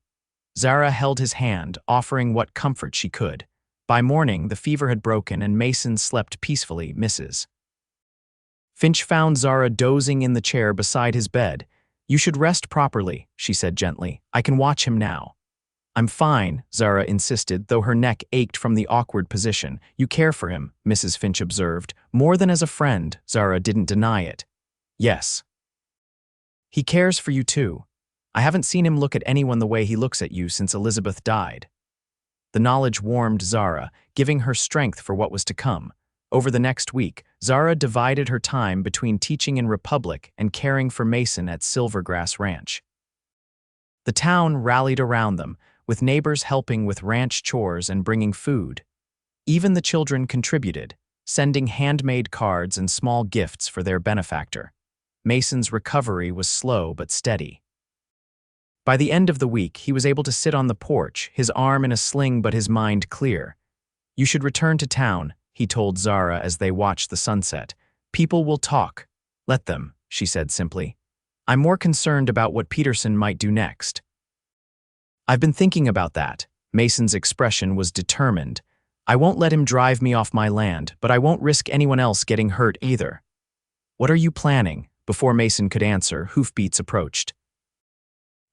Zara held his hand, offering what comfort she could. By morning, the fever had broken and Mason slept peacefully, Mrs. Finch found Zara dozing in the chair beside his bed. You should rest properly, she said gently. I can watch him now. I'm fine, Zara insisted, though her neck ached from the awkward position. You care for him, Mrs. Finch observed. More than as a friend, Zara didn't deny it. Yes. He cares for you too. I haven't seen him look at anyone the way he looks at you since Elizabeth died. The knowledge warmed Zara, giving her strength for what was to come. Over the next week, Zara divided her time between teaching in Republic and caring for Mason at Silvergrass Ranch. The town rallied around them, with neighbors helping with ranch chores and bringing food. Even the children contributed, sending handmade cards and small gifts for their benefactor. Mason's recovery was slow but steady. By the end of the week, he was able to sit on the porch, his arm in a sling but his mind clear. You should return to town, he told Zara as they watched the sunset. People will talk. Let them, she said simply. I'm more concerned about what Peterson might do next. I've been thinking about that. Mason's expression was determined. I won't let him drive me off my land, but I won't risk anyone else getting hurt either. What are you planning? Before Mason could answer, hoofbeats approached.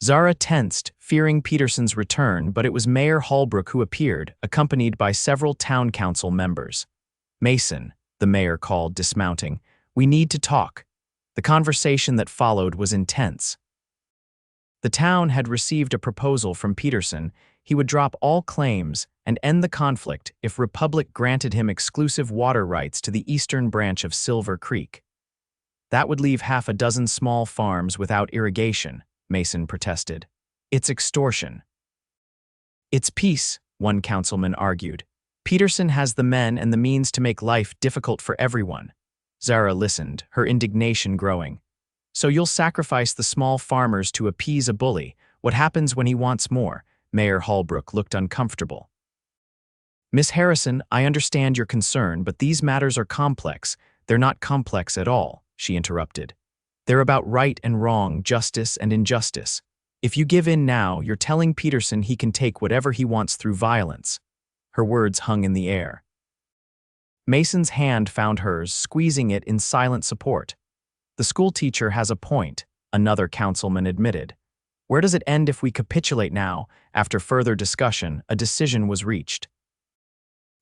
Zara tensed, fearing Peterson's return, but it was Mayor Holbrook who appeared, accompanied by several town council members. Mason, the mayor called, dismounting, We need to talk." The conversation that followed was intense. The town had received a proposal from Peterson. He would drop all claims and end the conflict if Republic granted him exclusive water rights to the eastern branch of Silver Creek. That would leave half a dozen small farms without irrigation, Mason protested. It's extortion. It's peace, one councilman argued. Peterson has the men and the means to make life difficult for everyone. Zara listened, her indignation growing. So you'll sacrifice the small farmers to appease a bully. What happens when he wants more? Mayor Holbrook looked uncomfortable. Miss Harrison, I understand your concern, but these matters are complex. They're not complex at all, she interrupted. They're about right and wrong, justice and injustice. If you give in now, you're telling Peterson he can take whatever he wants through violence. Her words hung in the air. Mason's hand found hers, squeezing it in silent support. The schoolteacher has a point, another councilman admitted. Where does it end if we capitulate now? After further discussion, a decision was reached.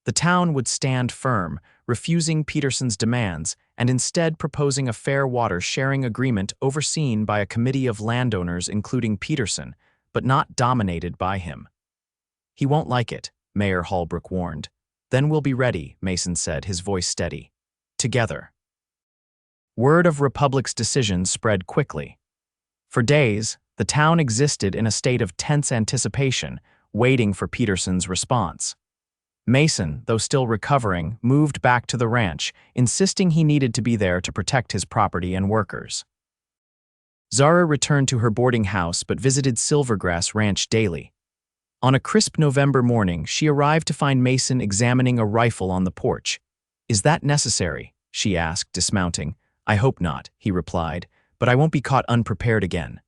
The town would stand firm, refusing Peterson's demands and instead proposing a fair water sharing agreement overseen by a committee of landowners including Peterson, but not dominated by him. He won't like it, Mayor Holbrook warned. Then we'll be ready, Mason said, his voice steady. Together. Word of Republic's decision spread quickly. For days, the town existed in a state of tense anticipation, waiting for Peterson's response. Mason, though still recovering, moved back to the ranch, insisting he needed to be there to protect his property and workers. Zara returned to her boarding house but visited Silvergrass Ranch daily. On a crisp November morning, she arrived to find Mason examining a rifle on the porch. "Is that necessary?" she asked, dismounting. "I hope not," he replied, "but I won't be caught unprepared again."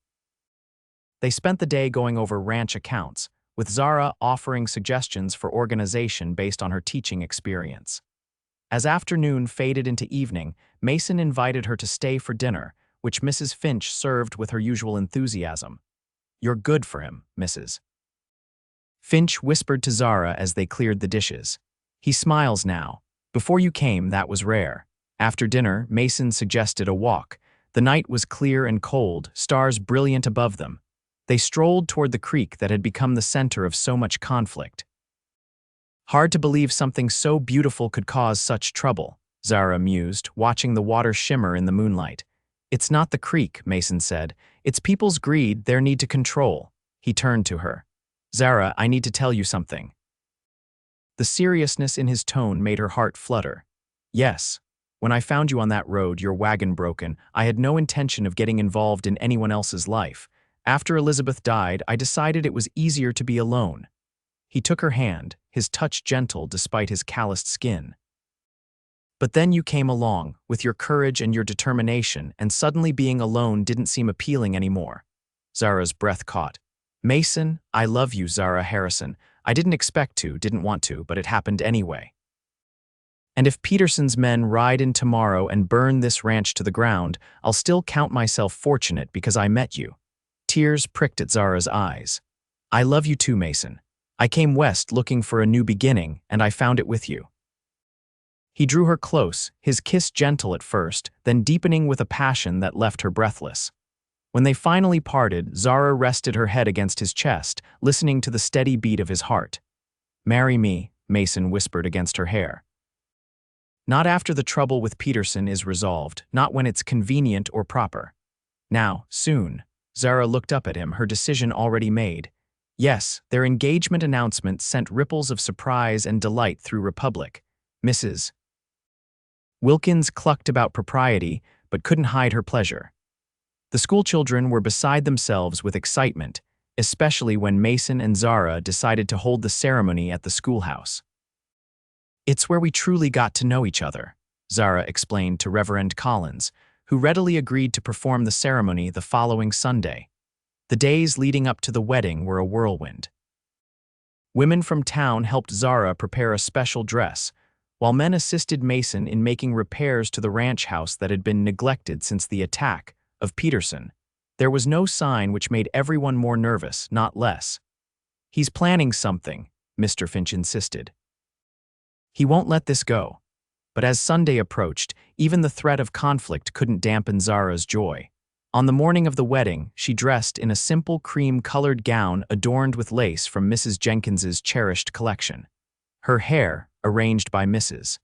They spent the day going over ranch accounts, with Zara offering suggestions for organization based on her teaching experience. As afternoon faded into evening, Mason invited her to stay for dinner, which Mrs. Finch served with her usual enthusiasm. "You're good for him, Mrs." Finch whispered to Zara as they cleared the dishes. "He smiles now. Before you came, that was rare." After dinner, Mason suggested a walk. The night was clear and cold, stars brilliant above them. They strolled toward the creek that had become the center of so much conflict. "Hard to believe something so beautiful could cause such trouble," Zara mused, watching the water shimmer in the moonlight. "It's not the creek," Mason said. "It's people's greed, their need to control." He turned to her. "Zara, I need to tell you something." The seriousness in his tone made her heart flutter. "Yes. When I found you on that road, your wagon broken, I had no intention of getting involved in anyone else's life. After Elizabeth died, I decided it was easier to be alone." He took her hand, his touch gentle despite his calloused skin. "But then you came along, with your courage and your determination, and suddenly being alone didn't seem appealing anymore." Zara's breath caught. "Mason, I love you, Zara Harrison. I didn't expect to, didn't want to, but it happened anyway. And if Peterson's men ride in tomorrow and burn this ranch to the ground, I'll still count myself fortunate because I met you." Tears pricked at Zara's eyes. "I love you too, Mason. I came west looking for a new beginning, and I found it with you." He drew her close, his kiss gentle at first, then deepening with a passion that left her breathless. When they finally parted, Zara rested her head against his chest, listening to the steady beat of his heart. "Marry me," Mason whispered against her hair. "Not after the trouble with Peterson is resolved, not when it's convenient or proper. Now, soon." Zara looked up at him, her decision already made. Yes, their engagement announcement sent ripples of surprise and delight through Republic. Mrs. Wilkins clucked about propriety, but couldn't hide her pleasure. The schoolchildren were beside themselves with excitement, especially when Mason and Zara decided to hold the ceremony at the schoolhouse. "It's where we truly got to know each other," Zara explained to Reverend Collins, who readily agreed to perform the ceremony the following Sunday. The days leading up to the wedding were a whirlwind. Women from town helped Zara prepare a special dress, while men assisted Mason in making repairs to the ranch house that had been neglected since the attack of Peterson. There was no sign which made everyone more nervous, not less. "He's planning something," Mr. Finch insisted. "He won't let this go." But as Sunday approached, even the threat of conflict couldn't dampen Zara's joy. On the morning of the wedding, she dressed in a simple cream-colored gown adorned with lace from Mrs. Jenkins's cherished collection. Her hair, arranged by Mrs.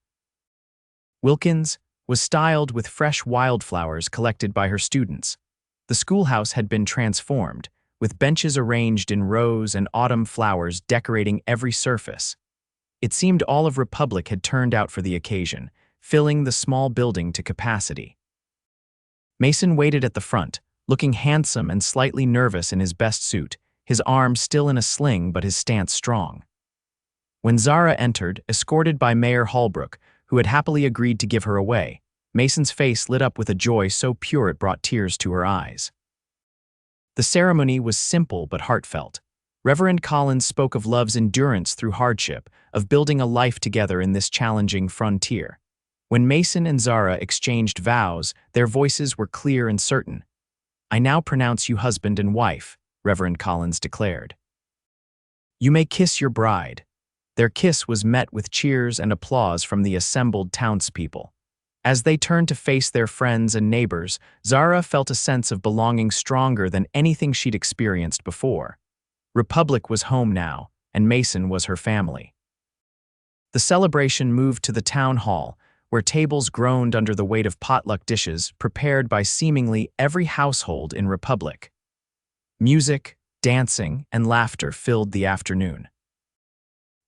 Wilkins, was styled with fresh wildflowers collected by her students. The schoolhouse had been transformed, with benches arranged in rows and autumn flowers decorating every surface. It seemed all of Republic had turned out for the occasion, filling the small building to capacity. Mason waited at the front, looking handsome and slightly nervous in his best suit, his arm still in a sling but his stance strong. When Zara entered, escorted by Mayor Holbrook, who had happily agreed to give her away, Mason's face lit up with a joy so pure it brought tears to her eyes. The ceremony was simple but heartfelt. Reverend Collins spoke of love's endurance through hardship, of building a life together in this challenging frontier. When Mason and Zara exchanged vows, their voices were clear and certain. "I now pronounce you husband and wife," Reverend Collins declared. "You may kiss your bride." Their kiss was met with cheers and applause from the assembled townspeople. As they turned to face their friends and neighbors, Zara felt a sense of belonging stronger than anything she'd experienced before. Republic was home now, and Mason was her family. The celebration moved to the town hall, where tables groaned under the weight of potluck dishes prepared by seemingly every household in Republic. Music, dancing, and laughter filled the afternoon.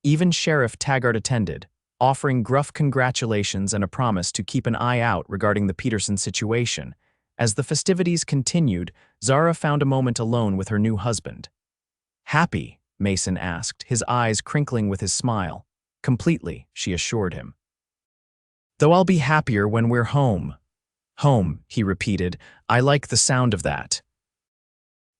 Even Sheriff Taggart attended, offering gruff congratulations and a promise to keep an eye out regarding the Peterson situation. As the festivities continued, Zara found a moment alone with her new husband. "Happy?" Mason asked, his eyes crinkling with his smile. "Completely," she assured him. "Though I'll be happier when we're home." "Home," he repeated. "I like the sound of that."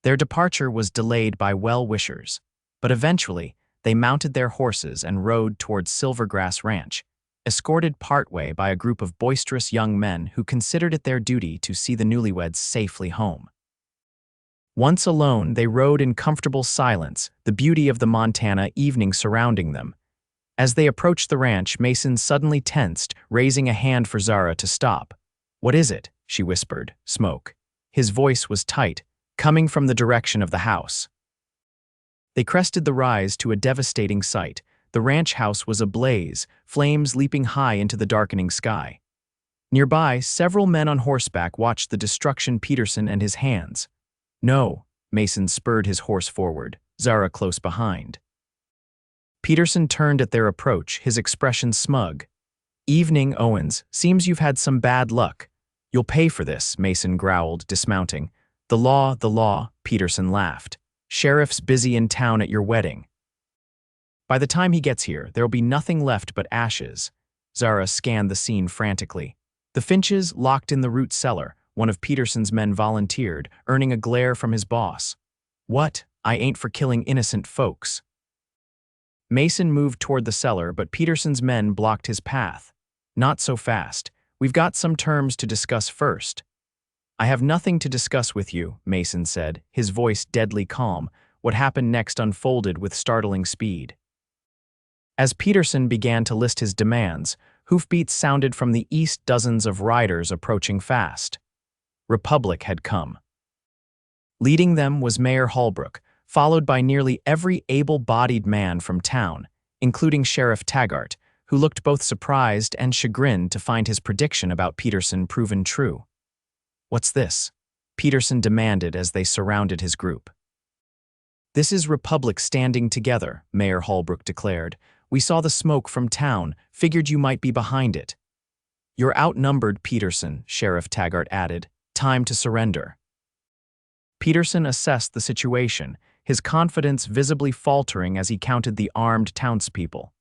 Their departure was delayed by well-wishers, but eventually they mounted their horses and rode towards Silvergrass Ranch, escorted partway by a group of boisterous young men who considered it their duty to see the newlyweds safely home. Once alone, they rode in comfortable silence, the beauty of the Montana evening surrounding them. As they approached the ranch, Mason suddenly tensed, raising a hand for Zara to stop. "What is it?" she whispered. "Smoke." His voice was tight, coming from the direction of the house. They crested the rise to a devastating sight. The ranch house was ablaze, flames leaping high into the darkening sky. Nearby, several men on horseback watched the destruction Peterson and his hands. "No," Mason spurred his horse forward, Zara close behind. Peterson turned at their approach, his expression smug. "Evening, Owens. Seems you've had some bad luck." "You'll pay for this," Mason growled, dismounting. The law," Peterson laughed. "Sheriff's busy in town at your wedding. By the time he gets here, there'll be nothing left but ashes." Zara scanned the scene frantically. The Finches locked in the root cellar. One of Peterson's men volunteered, earning a glare from his boss. "What? I ain't for killing innocent folks." Mason moved toward the cellar, but Peterson's men blocked his path. "Not so fast. We've got some terms to discuss first." "I have nothing to discuss with you," Mason said, his voice deadly calm. What happened next unfolded with startling speed. As Peterson began to list his demands, hoofbeats sounded from the east, dozens of riders approaching fast. Republic had come. Leading them was Mayor Holbrook, followed by nearly every able-bodied man from town, including Sheriff Taggart, who looked both surprised and chagrined to find his prediction about Peterson proven true. "What's this?" Peterson demanded as they surrounded his group. "This is Republic standing together," Mayor Holbrook declared. "We saw the smoke from town, figured you might be behind it." "You're outnumbered, Peterson," Sheriff Taggart added. "Time to surrender." Peterson assessed the situation, his confidence visibly faltering as he counted the armed townspeople.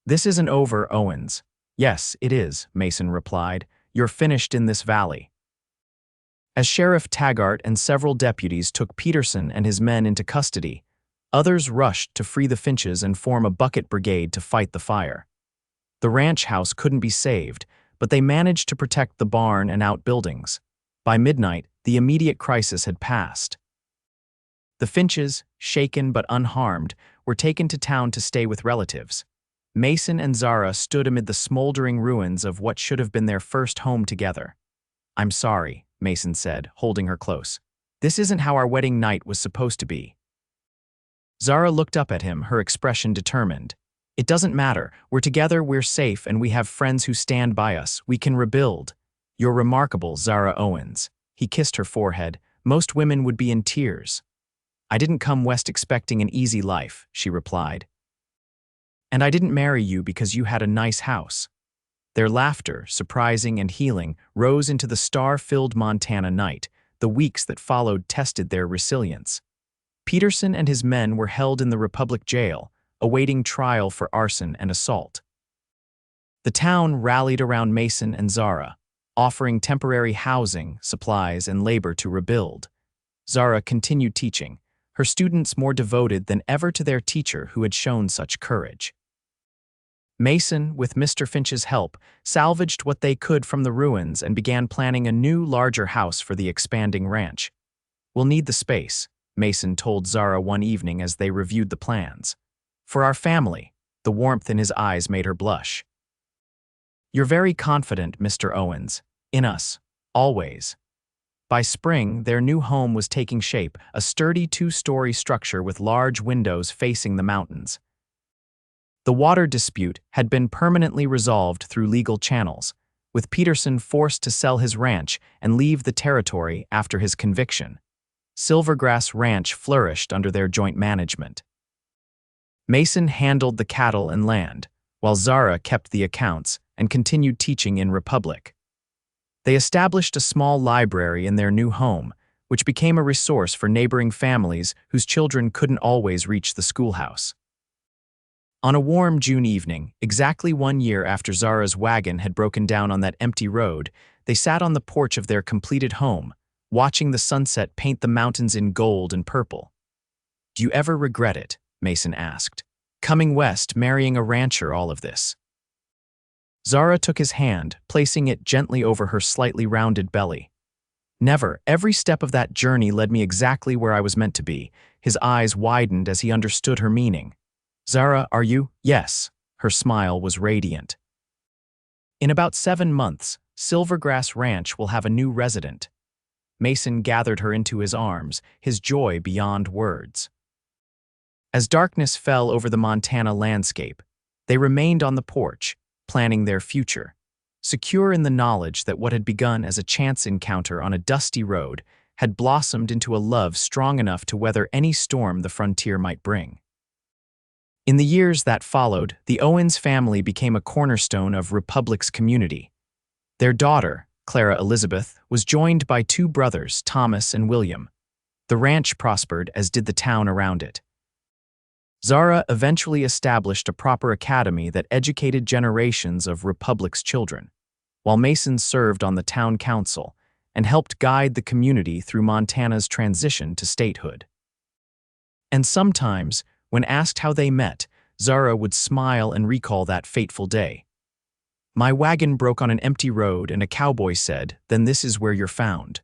"This isn't over, Owens." "Yes, it is," Mason replied. "You're finished in this valley." As Sheriff Taggart and several deputies took Peterson and his men into custody, others rushed to free the Finches and form a bucket brigade to fight the fire. The ranch house couldn't be saved, but they managed to protect the barn and outbuildings. By midnight, the immediate crisis had passed. The Finches, shaken but unharmed, were taken to town to stay with relatives. Mason and Zara stood amid the smoldering ruins of what should have been their first home together. "I'm sorry," Mason said, holding her close. "This isn't how our wedding night was supposed to be." Zara looked up at him, her expression determined. "It doesn't matter. We're together, we're safe, and we have friends who stand by us. We can rebuild." "You're remarkable, Zara Owens." He kissed her forehead. "Most women would be in tears." "I didn't come west expecting an easy life," she replied. "And I didn't marry you because you had a nice house." Their laughter, surprising and healing, rose into the star-filled Montana night. The weeks that followed tested their resilience. Peterson and his men were held in the Republic jail, awaiting trial for arson and assault. The town rallied around Mason and Zara, offering temporary housing, supplies, and labor to rebuild. Zara continued teaching, her students more devoted than ever to their teacher who had shown such courage. Mason, with Mr. Finch's help, salvaged what they could from the ruins and began planning a new, larger house for the expanding ranch. "We'll need the space," Mason told Zara one evening as they reviewed the plans. "For our family." The warmth in his eyes made her blush. "You're very confident, Mr. Owens. In us. Always." By spring, their new home was taking shape, a sturdy two-story structure with large windows facing the mountains. The water dispute had been permanently resolved through legal channels, with Peterson forced to sell his ranch and leave the territory after his conviction. Silvergrass Ranch flourished under their joint management. Mason handled the cattle and land, while Zara kept the accounts and continued teaching in Republic. They established a small library in their new home, which became a resource for neighboring families whose children couldn't always reach the schoolhouse. On a warm June evening, exactly 1 year after Zara's wagon had broken down on that empty road, they sat on the porch of their completed home, watching the sunset paint the mountains in gold and purple. "Do you ever regret it?" Mason asked. "Coming west, marrying a rancher, all of this." Zara took his hand, placing it gently over her slightly rounded belly. "Never. Every step of that journey led me exactly where I was meant to be." His eyes widened as he understood her meaning. "Zara, are you?" "Yes." Her smile was radiant. "In about 7 months, Silvergrass Ranch will have a new resident." Mason gathered her into his arms, his joy beyond words. As darkness fell over the Montana landscape, they remained on the porch, planning their future, secure in the knowledge that what had begun as a chance encounter on a dusty road had blossomed into a love strong enough to weather any storm the frontier might bring. In the years that followed, the Owens family became a cornerstone of Republic's community. Their daughter, Clara Elizabeth, was joined by 2 brothers, Thomas and William. The ranch prospered, as did the town around it. Zara eventually established a proper academy that educated generations of Republic's children, while Mason served on the town council and helped guide the community through Montana's transition to statehood. And sometimes, when asked how they met, Zara would smile and recall that fateful day. "My wagon broke on an empty road and a cowboy said, 'Then this is where you're found.'"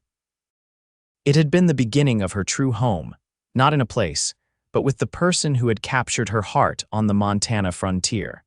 It had been the beginning of her true home, not in a place, but with the person who had captured her heart on the Montana frontier.